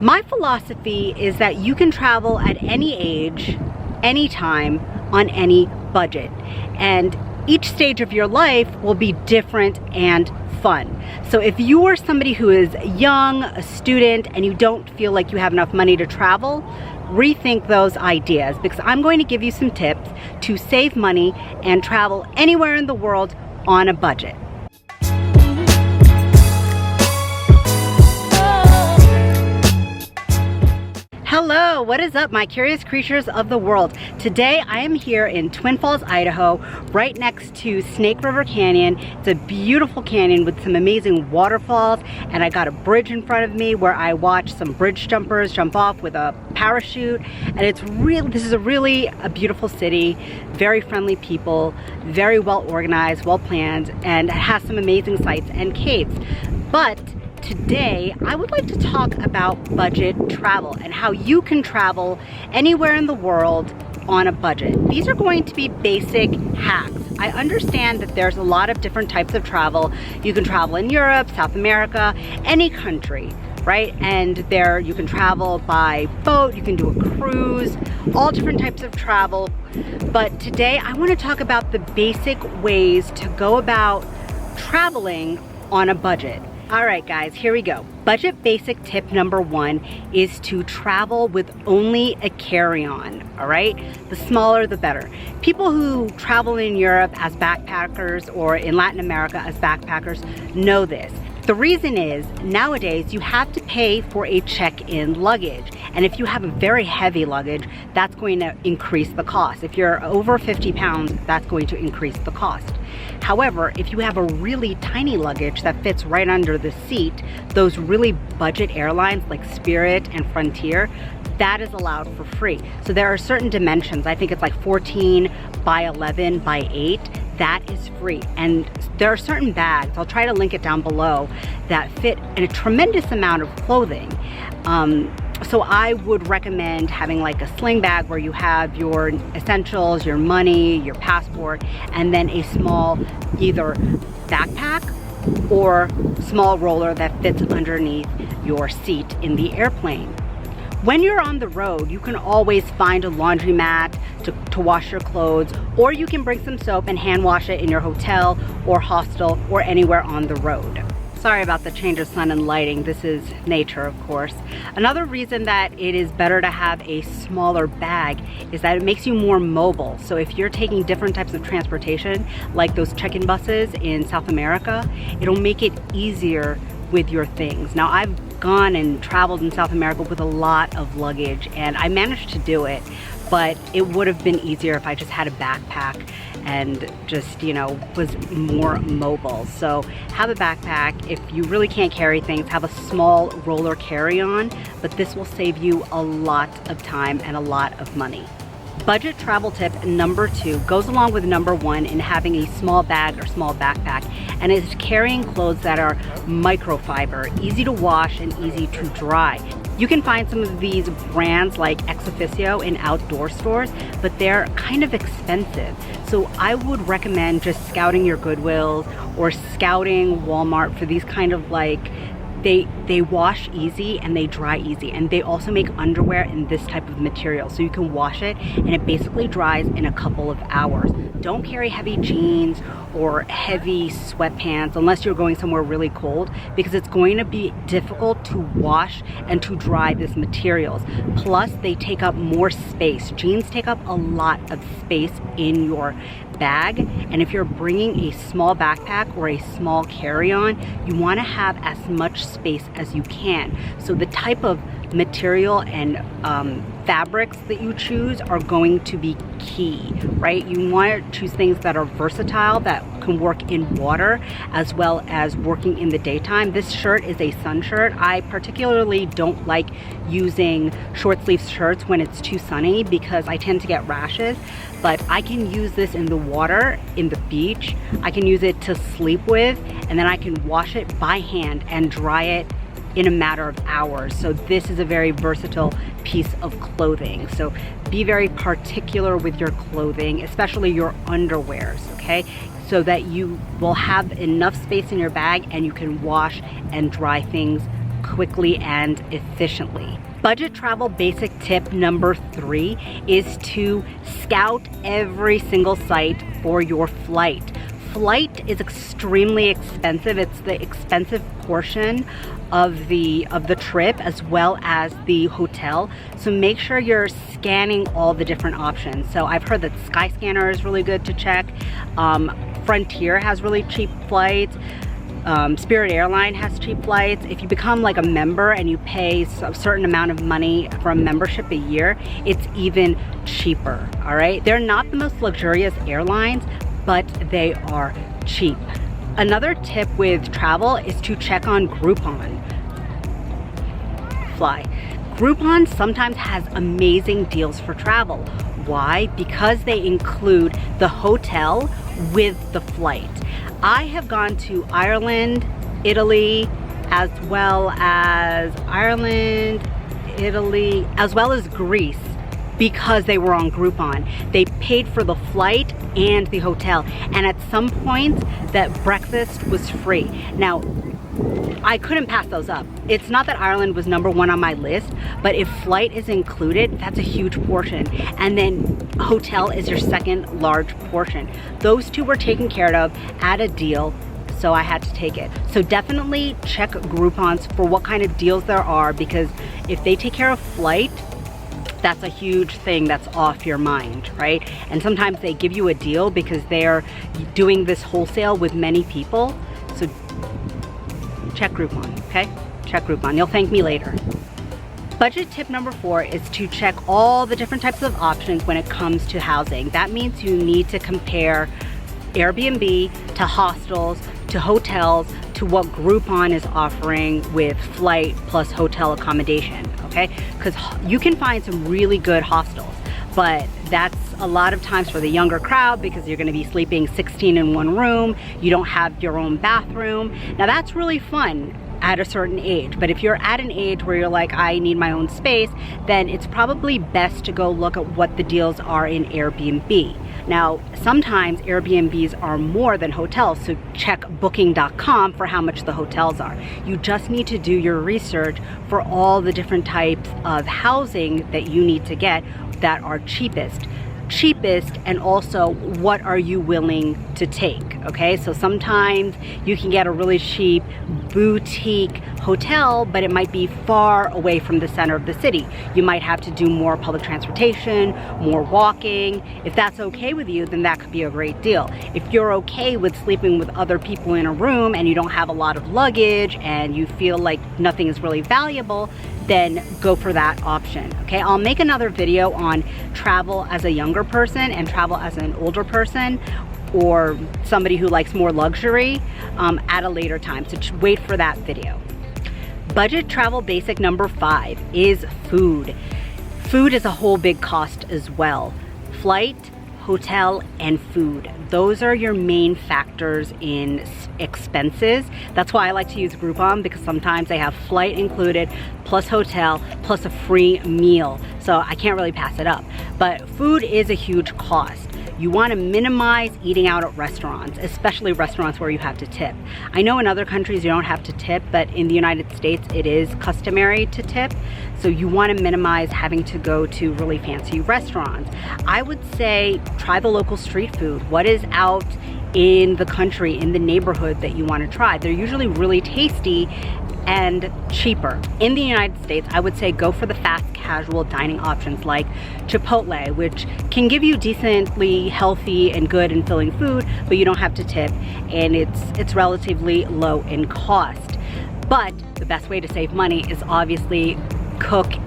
My philosophy is that you can travel at any age, anytime, on any budget. And each stage of your life will be different and fun. So if you are somebody who is young, a student, and you don't feel like you have enough money to travel, rethink those ideas, because I'm going to give you some tips to save money and travel anywhere in the world on a budget. Hello, what is up, my curious creatures of the world? Today I am here in Twin Falls, Idaho, right next to Snake River Canyon. It's a beautiful canyon with some amazing waterfalls, and I got a bridge in front of me where I watched some bridge jumpers jump off with a parachute. And this is a beautiful city, very friendly people, very well organized, well planned, and it has some amazing sights and caves. But today, I would like to talk about budget travel and how you can travel anywhere in the world on a budget. These are going to be basic hacks. I understand that there's a lot of different types of travel. You can travel in Europe, South America, any country, right? And there you can travel by boat, you can do a cruise, all different types of travel. But today I want to talk about the basic ways to go about traveling on a budget. All right, guys, here we go. Budget basic tip number one is to travel with only a carry-on, all right? The smaller, the better. People who travel in Europe as backpackers or in Latin America as backpackers know this. The reason is, nowadays, you have to pay for a check-in luggage. And if you have a very heavy luggage, that's going to increase the cost. If you're over 50 pounds, that's going to increase the cost. However, if you have a really tiny luggage that fits right under the seat, those really budget airlines like Spirit and Frontier, that is allowed for free. So there are certain dimensions, I think it's like 14 by 11 by 8, that is free. And there are certain bags, I'll try to link it down below, that fit in a tremendous amount of clothing. So I would recommend having like a sling bag where you have your essentials, your money, your passport, and then a small either backpack or small roller that fits underneath your seat in the airplane. When you're on the road, you can always find a laundromat to wash your clothes, or you can bring some soap and hand wash it in your hotel or hostel or anywhere on the road. Sorry about the change of sun and lighting. This is nature, of course. Another reason that it is better to have a smaller bag is that it makes you more mobile. So if you're taking different types of transportation, like those check-in buses in South America, it'll make it easier with your things. Now, I've gone and traveled in South America with a lot of luggage, and I managed to do it, but it would have been easier if I just had a backpack and just, was more mobile. So have a backpack. If you really can't carry things, have a small roller carry-on, but this will save you a lot of time and a lot of money. Budget travel tip number two goes along with number one in having a small bag or small backpack, and it's carrying clothes that are microfiber, easy to wash and easy to dry. You can find some of these brands like Ex Officio in outdoor stores, but they're kind of expensive. So I would recommend just scouting your Goodwills or scouting Walmart for these kind of they wash easy and they dry easy, and they also make underwear in this type of material, so you can wash it and it basically dries in a couple of hours. Don't carry heavy jeans or heavy sweatpants unless you're going somewhere really cold, because it's going to be difficult to wash and to dry these materials. Plus, they take up more space. Jeans take up a lot of space in your bag, and if you're bringing a small backpack or a small carry-on, you want to have as much space as you can. So the type of material and fabrics that you choose are going to be key, right? You want to choose things that are versatile, that can work in water as well as working in the daytime. This shirt is a sun shirt. I particularly don't like using short sleeve shirts when it's too sunny because I tend to get rashes, but I can use this in the water, in the beach. I can use it to sleep with, and then I can wash it by hand and dry it in a matter of hours. So this is a very versatile piece of clothing. So be very particular with your clothing, especially your underwears, okay? So that you will have enough space in your bag and you can wash and dry things quickly and efficiently. Budget travel basic tip number 3 is to scout every single site for your flight. Flight is extremely expensive. It's the expensive portion of the trip as well as the hotel. So make sure you're scanning all the different options. So I've heard that Skyscanner is really good to check. Frontier has really cheap flights. Spirit Airline has cheap flights. If you become like a member and you pay a certain amount of money for a membership a year, it's even cheaper, all right? They're not the most luxurious airlines, but they are cheap. Another tip with travel is to check on Groupon. Groupon sometimes has amazing deals for travel. Why? Because they include the hotel with the flight. I have gone to Ireland, Italy, as well as Greece because they were on Groupon. They paid for the flight and the hotel, and at some point that breakfast was free. Now, I couldn't pass those up. It's not that Ireland was number 1 on my list, but if flight is included, that's a huge portion. And then hotel is your second large portion. Those two were taken care of at a deal, so I had to take it. So definitely check Groupons for what kind of deals there are, because if they take care of flight, that's a huge thing that's off your mind, right? And sometimes they give you a deal because they're doing this wholesale with many people. So check Groupon, okay? Check Groupon, you'll thank me later. Budget tip number 4 is to check all the different types of options when it comes to housing. That means you need to compare Airbnb to hostels, to hotels, to what Groupon is offering with flight plus hotel accommodation, okay? Because you can find some really good hostels, but that's a lot of times for the younger crowd because you're gonna be sleeping 16 in one room, you don't have your own bathroom. Now that's really fun at a certain age, but if you're at an age where you're like, I need my own space, then it's probably best to go look at what the deals are in Airbnb. Now, sometimes Airbnbs are more than hotels, so check booking.com for how much the hotels are. You just need to do your research for all the different types of housing that you need to get that are cheapest, and also what are you willing to take, okay? So sometimes you can get a really cheap boutique hotel, but it might be far away from the center of the city. You might have to do more public transportation, more walking. If that's okay with you, then that could be a great deal. If you're okay with sleeping with other people in a room and you don't have a lot of luggage and you feel like nothing is really valuable, then go for that option, okay? I'll make another video on travel as a younger person and travel as an older person, or somebody who likes more luxury at a later time, so wait for that video. Budget travel basic number 5 is food. Food is a whole big cost as well. Flight, hotel, and food. Those are your main factors in expenses. That's why I like to use Groupon, because sometimes they have flight included, plus hotel, plus a free meal. So I can't really pass it up. But food is a huge cost. You want to minimize eating out at restaurants, especially restaurants where you have to tip. I know in other countries you don't have to tip, but in the United States it is customary to tip. So you want to minimize having to go to really fancy restaurants. I would say try the local street food. What is out in the country, in the neighborhood that you want to try? They're usually really tasty and cheaper. In the United States, I would say go for the fast casual dining options like Chipotle, which can give you decently healthy and good and filling food, but you don't have to tip, and it's relatively low in cost. But the best way to save money is obviously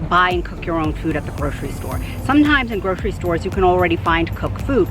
buy and cook your own food at the grocery store. Sometimes in grocery stores you can already find cooked food,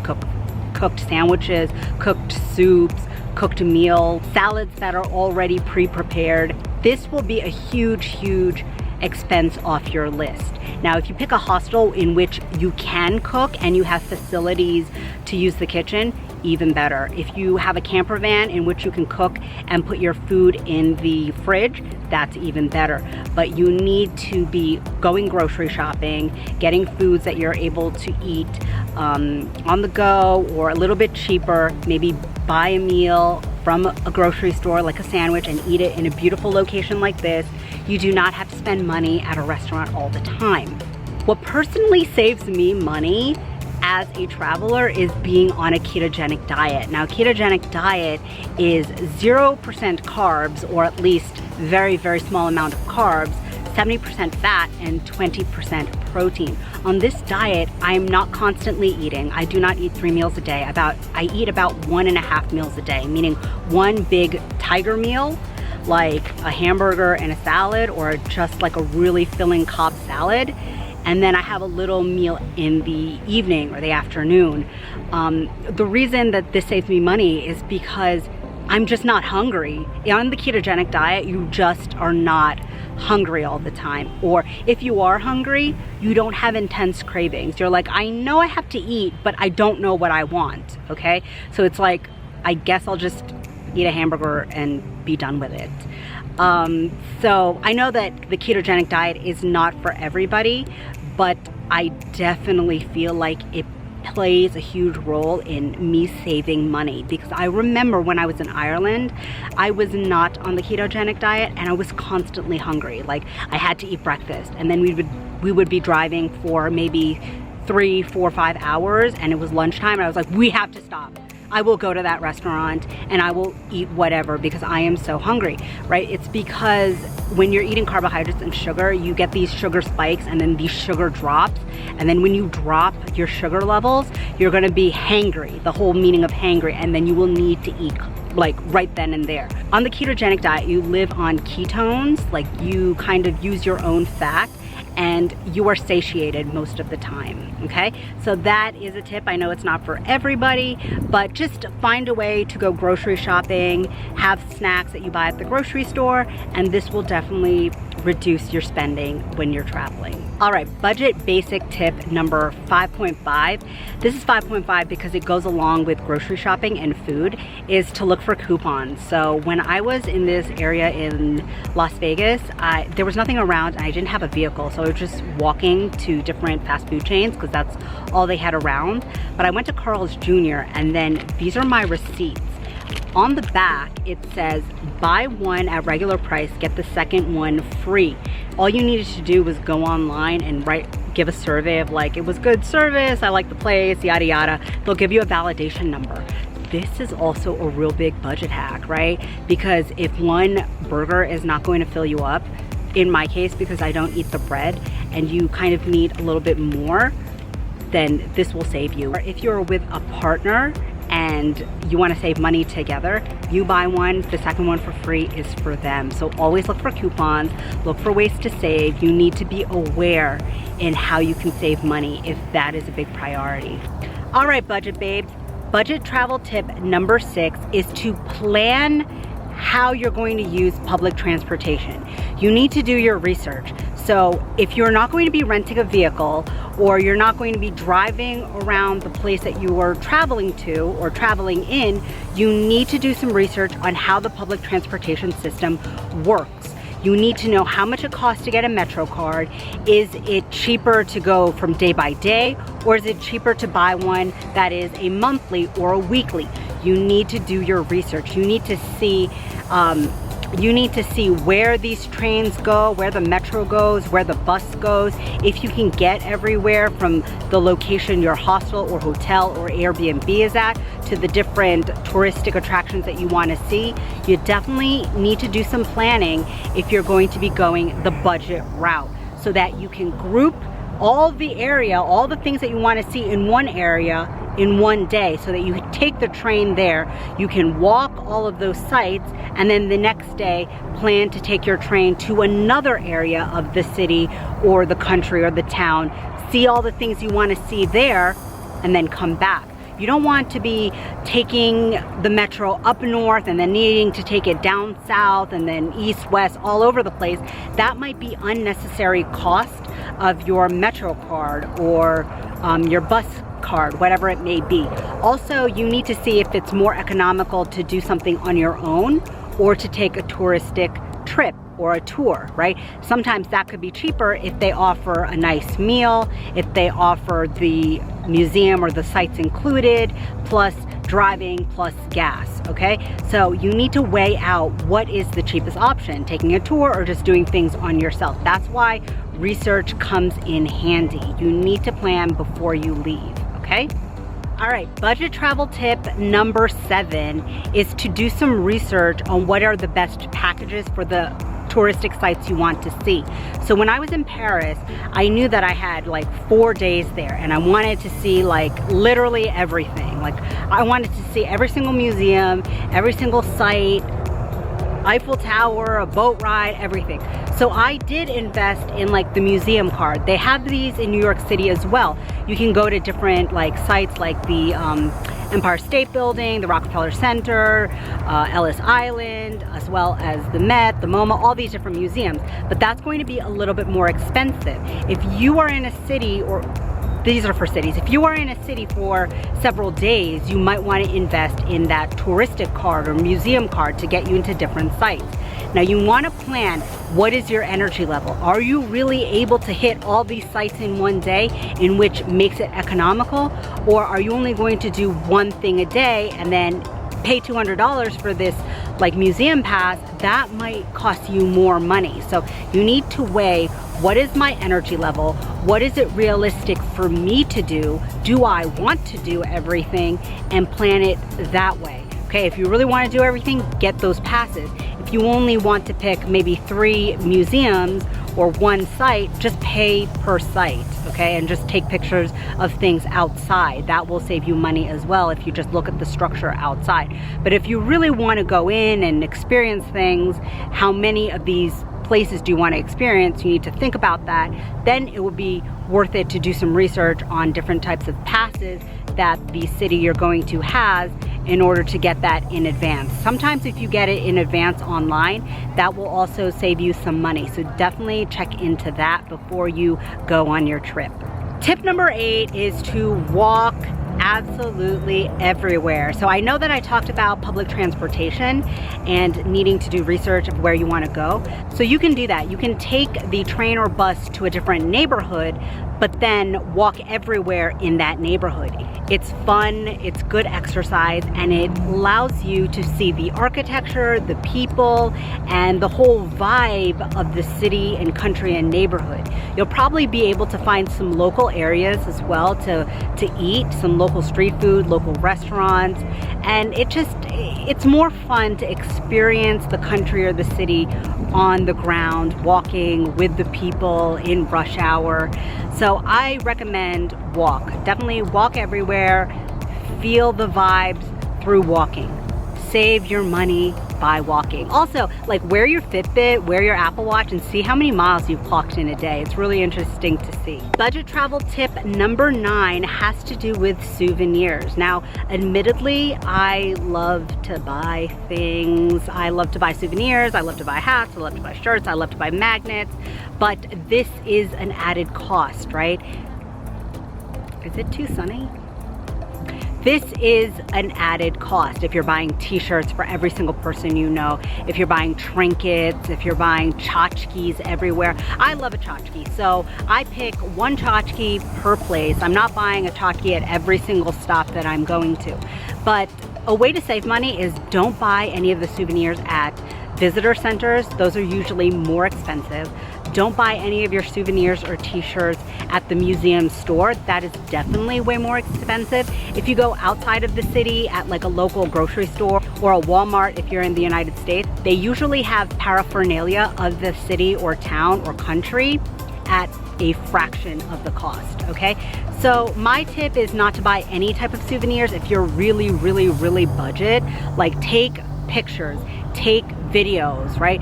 cooked sandwiches, cooked soups, cooked meals, salads that are already pre-prepared. This will be a huge expense off your list. Now, if you pick a hostel in which you can cook and you have facilities to use the kitchen, even better. If you have a camper van in which you can cook and put your food in the fridge, that's even better. But you need to be going grocery shopping, getting foods that you're able to eat on the go or a little bit cheaper. Maybe buy a meal from a grocery store like a sandwich and eat it in a beautiful location like this. You do not have to spend money at a restaurant all the time. What personally saves me money as a traveler is being on a ketogenic diet. Now, ketogenic diet is 0% carbs, or at least very, very small amount of carbs, 70% fat, and 20% protein. On this diet, I'm not constantly eating. I do not eat 3 meals a day. I eat about 1.5 meals a day, meaning one big tiger meal, like a hamburger and a salad, or just like a really filling Cobb salad. And then I have a little meal in the evening or the afternoon. The reason that this saves me money is because I'm just not hungry. On the ketogenic diet, you just are not hungry all the time. Or if you are hungry, you don't have intense cravings. You're like, I know I have to eat, but I don't know what I want, okay? So it's like, I guess I'll just eat a hamburger and be done with it. So I know that the ketogenic diet is not for everybody, but I definitely feel like it plays a huge role in me saving money, because I remember when I was in Ireland, I was not on the ketogenic diet and I was constantly hungry. Like, I had to eat breakfast, and then we would be driving for maybe 3, 4, 5 hours, and it was lunchtime, and I was like, we have to stop. I will go to that restaurant and I will eat whatever because I am so hungry, right? It's because when you're eating carbohydrates and sugar, you get these sugar spikes and then these sugar drops. And then when you drop your sugar levels, you're gonna be hangry, the whole meaning of hangry, and then you will need to eat like right then and there. On the ketogenic diet, you live on ketones, like you kind of use your own fat, and you are satiated most of the time, okay? So that is a tip. I know it's not for everybody, but just find a way to go grocery shopping, have snacks that you buy at the grocery store, and this will definitely reduce your spending when you're traveling. All right, budget basic tip number 5.5. This is 5.5 because it goes along with grocery shopping and food, is to look for coupons. So when I was in this area in Las Vegas, there was nothing around and I didn't have a vehicle. So I was just walking to different fast food chains because that's all they had around. But I went to Carl's Jr. and then these are my receipts. On the back, it says, buy one at regular price, get the second one free. All you needed to do was go online and give a survey of like, it was good service, I like the place, yada yada. They'll give you a validation number. This is also a real big budget hack, right? Because if one burger is not going to fill you up, in my case, because I don't eat the bread, and you kind of need a little bit more, then this will save you. Or if you're with a partner and you want to save money together, you buy one, the second one for free is for them. So always look for coupons, look for ways to save. You need to be aware in how you can save money if that is a big priority. All right, budget babes, budget travel tip number 6 is to plan how you're going to use public transportation. You need to do your research. So if you're not going to be renting a vehicle, or you're not going to be driving around the place that you are traveling to or traveling in, you need to do some research on how the public transportation system works. You need to know how much it costs to get a Metro card. Is it cheaper to go from day by day, or is it cheaper to buy one that is a monthly or a weekly? You need to do your research. You need to see where these trains go, where the Metro goes, where the bus goes. If you can get everywhere from the location your hostel or hotel or Airbnb is at to the different touristic attractions that you want to see, you definitely need to do some planning if you're going to be going the budget route, so that you can group all the area, all the things that you want to see in one area in one day, so that you take the train there, you can walk all of those sites, and then the next day plan to take your train to another area of the city or the country or the town, see all the things you want to see there, and then come back. You don't want to be taking the Metro up north and then needing to take it down south and then east, west, all over the place. That might be unnecessary cost of your Metro card or your bus card, whatever it may be. Also, you need to see if it's more economical to do something on your own or to take a touristic trip or a tour, right? Sometimes that could be cheaper if they offer a nice meal, if they offer the museum or the sites included, plus driving plus gas, okay? So you need to weigh out what is the cheapest option, taking a tour or just doing things on yourself. That's why research comes in handy. You need to plan before you leave, okay? All right, budget travel tip number 7 is to do some research on what are the best packages for the touristic sites you want to see. So when I was in Paris, I knew that I had like 4 days there and I wanted to see like literally everything. Like I wanted to see every single museum, every single site, Eiffel Tower, a boat ride, everything. So I did invest in like the museum card. They have these in New York City as well. You can go to different like sites like the Empire State Building, the Rockefeller Center, Ellis Island, as well as the Met, the MoMA, all these different museums. But that's going to be a little bit more expensive. If you are in a city, or these are for cities, if you are in a city for several days, you might want to invest in that touristic card or museum card to get you into different sites. Now you want to plan, what is your energy level? Are you really able to hit all these sites in one day, in which makes it economical? Or are you only going to do one thing a day and then pay $200 for this like museum pass? That might cost you more money. So you need to weigh, what is my energy level? What is it realistic for me to do? Do I want to do everything? And plan it that way. Okay, if you really want to do everything, get those passes. If you only want to pick maybe 3 museums or 1 site, just pay per site, okay? And just take pictures of things outside. That will save you money as well if you just look at the structure outside. But if you really want to go in and experience things, how many of these places do you want to experience? You need to think about that. Then it would be worth it to do some research on different types of passes that the city you're going to has in order to get that in advance. Sometimes if you get it in advance online, that will also save you some money. So definitely check into that before you go on your trip. Tip number 8 is to walk absolutely everywhere. So I know that I talked about public transportation and needing to do research of where you want to go. So you can do that. You can take the train or bus to a different neighborhood, but then walk everywhere in that neighborhood. It's fun, it's good exercise, and it allows you to see the architecture, the people, and the whole vibe of the city and country and neighborhood. You'll probably be able to find some local areas as well to eat, some local street food, local restaurants, and it's more fun to experience the country or the city on the ground, walking with the people in rush hour. So I recommend walk. Definitely walk everywhere. Feel the vibes through walking. Save your money by walking. Also, like, wear your Fitbit, wear your Apple Watch, and see how many miles you've clocked in a day. It's really interesting to see. Budget travel tip number 9 has to do with souvenirs. Now, admittedly, I love to buy things. I love to buy souvenirs. I love to buy hats. I love to buy shirts. I love to buy magnets. But this is an added cost, right? Is it too sunny? This is an added cost if you're buying t-shirts for every single person you know, if you're buying trinkets, if you're buying tchotchkes everywhere. I love a tchotchke, so I pick 1 tchotchke per place. I'm not buying a tchotchke at every single stop that I'm going to. But a way to save money is don't buy any of the souvenirs at visitor centers. Those are usually more expensive. Don't buy any of your souvenirs or t-shirts at the museum store. That is definitely way more expensive. If you go outside of the city at like a local grocery store or a Walmart, if you're in the United States, they usually have paraphernalia of the city or town or country at a fraction of the cost, okay? So my tip is not to buy any type of souvenirs if you're really, really, really budget. Like, take pictures, take videos, right?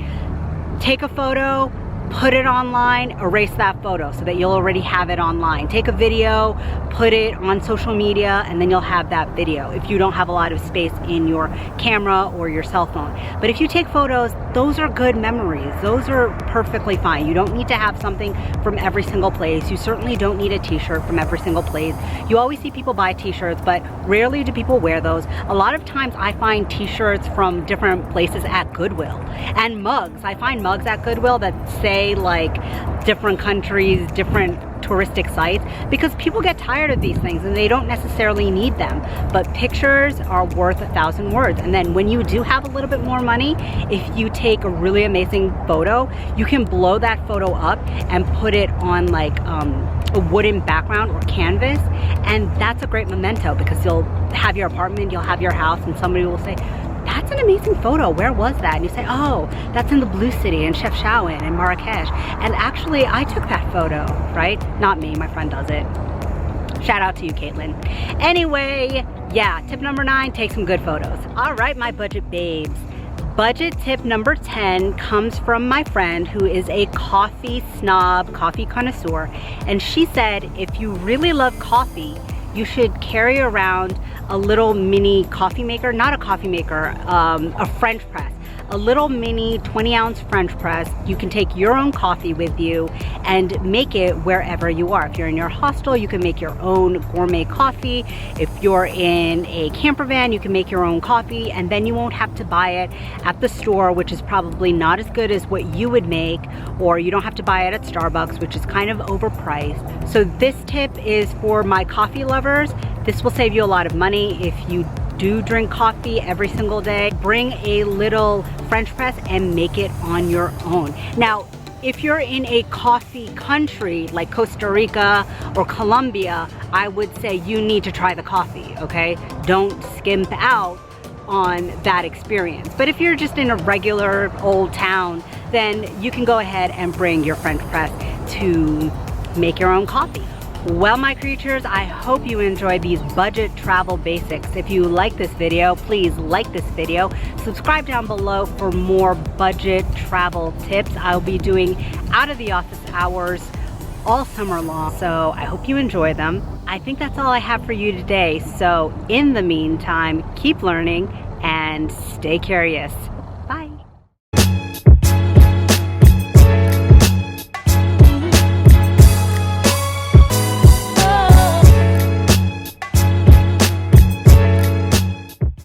Take a photo, put it online, erase that photo so that you'll already have it online. Take a video, put it on social media, and then you'll have that video if you don't have a lot of space in your camera or your cell phone. But if you take photos, those are good memories. Those are perfectly fine. You don't need to have something from every single place. You certainly don't need a t-shirt from every single place. You always see people buy t-shirts, but rarely do people wear those. A lot of times I find t-shirts from different places at Goodwill, and mugs. I find mugs at Goodwill that say like different countries, different touristic sites, because people get tired of these things and they don't necessarily need them. But pictures are worth 1,000 words. And then when you do have a little bit more money, if you take a really amazing photo, you can blow that photo up and put it on like a wooden background or canvas, and that's a great memento, because you'll have your apartment, you'll have your house, and somebody will say, that's an amazing photo, where was that? And you say, oh, that's in the Blue City in Chefchaouen in Marrakesh, and actually I took that photo, right? Not me, my friend does it. Shout out to you, Caitlin. Anyway, yeah, tip number 9, take some good photos. All right, my budget babes. Budget tip number 10 comes from my friend who is a coffee snob, coffee connoisseur, and she said if you really love coffee, you should carry around a little mini coffee maker, not a coffee maker, a French press. A little mini 20-ounce French press. You can take your own coffee with you and make it wherever you are. If you're in your hostel, you can make your own gourmet coffee. If you're in a camper van, you can make your own coffee, and then you won't have to buy it at the store, which is probably not as good as what you would make, or you don't have to buy it at Starbucks, which is kind of overpriced. So this tip is for my coffee lovers. This will save you a lot of money if you do drink coffee every single day. Bring a little French press and make it on your own. Now, if you're in a coffee country like Costa Rica or Colombia, I would say you need to try the coffee, okay? Don't skimp out on that experience. But if you're just in a regular old town, then you can go ahead and bring your French press to make your own coffee. Well, my creatures, I hope you enjoyed these budget travel basics. If you like this video, please like this video. Subscribe down below for more budget travel tips. I'll be doing out of the office hours all summer long, so I hope you enjoy them. I think that's all I have for you today. So in the meantime, keep learning and stay curious.